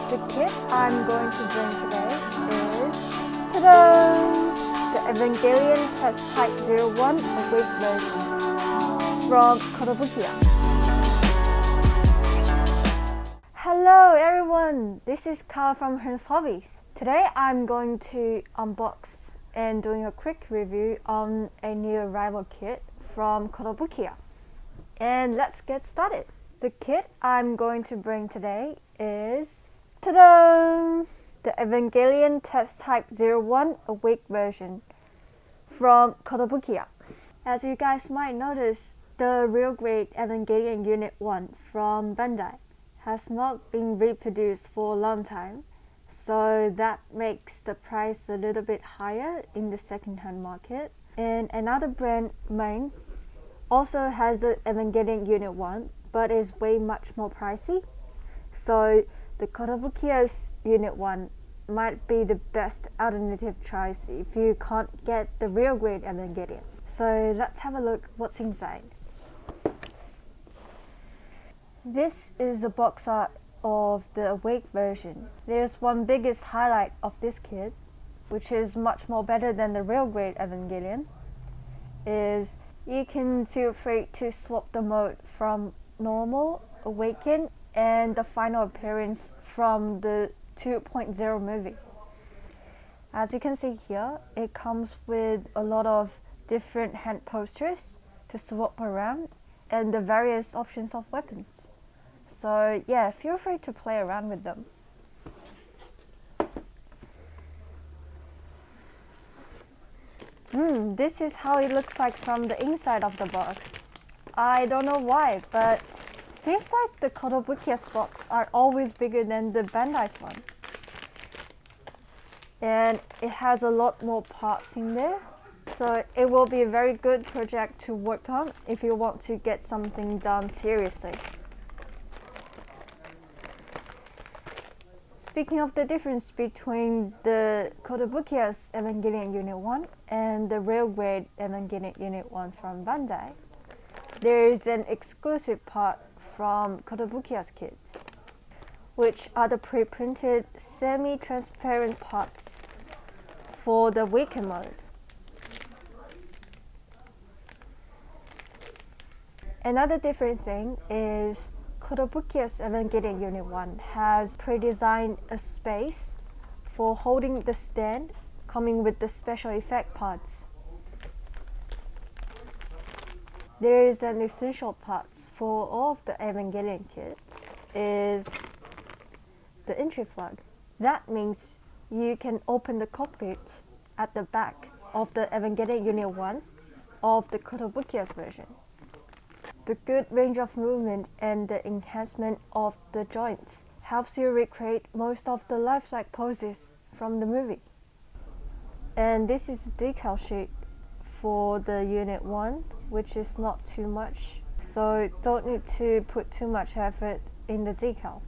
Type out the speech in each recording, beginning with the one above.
The kit I'm going to bring today is ta-da! The Evangelion Type-01 Awake version from Kotobukiya. Hello everyone, this is Kawa from Hearns Hobbies. Today I'm going to unbox and doing a quick review on a new arrival kit from Kotobukiya. And let's get started. The kit I'm going to bring today is ta-da! The Evangelion Type-01 Awake version from Kotobukiya. As you guys might notice, the real grade Evangelion Unit-01 from Bandai has not been reproduced for a long time, so that makes the price a little bit higher in the second-hand market. And another brand, Main, also has the Evangelion Unit-01, but is way much more pricey. So the Kotobukiya's Unit-01 might be the best alternative choice if you can't get the real grade Evangelion. So let's have a look what's inside. This is a box art of the Awake version. There's one biggest highlight of this kit, which is much more better than the real grade Evangelion, is you can feel free to swap the mode from normal, awaken, and the final appearance from the 2.0 movie. As you can see here, it comes with a lot of different hand postures to swap around and the various options of weapons. So yeah, feel free to play around with them. This is how it looks like from the inside of the box. I don't know why, but seems like the Kotobukiya's box are always bigger than the Bandai's one. And it has a lot more parts in there, so it will be a very good project to work on if you want to get something done seriously. Speaking of the difference between the Kotobukiya's Evangelion Unit-01 and the real grade Evangelion Unit-01 from Bandai, there is an exclusive part from Kotobukiya's kit, which are the pre-printed semi-transparent parts for the weaken mode. Another different thing is Kotobukiya's Evangelion Unit-01 has pre-designed a space for holding the stand coming with the special effect parts. There is an essential parts for all of the Evangelion kits is the entry plug. That means you can open the cockpit at the back of the Evangelion Unit-01 of the Kotobukiya's version. The good range of movement and the enhancement of the joints helps you recreate most of the lifelike poses from the movie. And this is the decal sheet for the Unit-01, which is not too much, so don't need to put too much effort in the decal.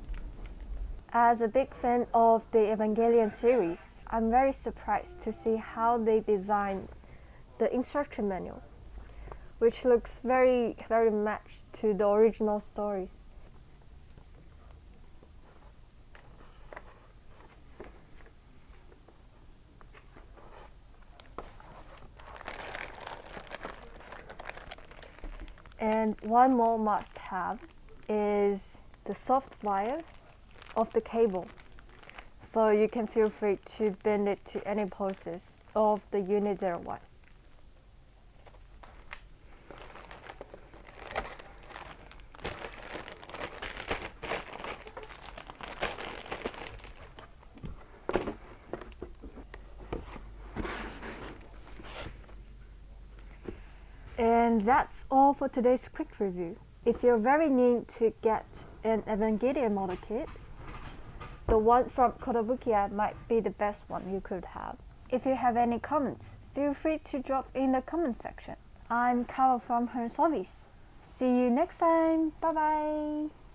As a big fan of the Evangelion series, I'm very surprised to see how they designed the instruction manual, which looks very matched to the original stories. And one more must-have is the soft wire of the cable, so you can feel free to bend it to any poses of the Unit-01. And that's all for today's quick review. If you're very new to get an Evangelion model kit, the one from Kotobukiya might be the best one you could have. If you have any comments, feel free to drop in the comment section. I'm Kawa from Hearns Hobbies. See you next time. Bye bye.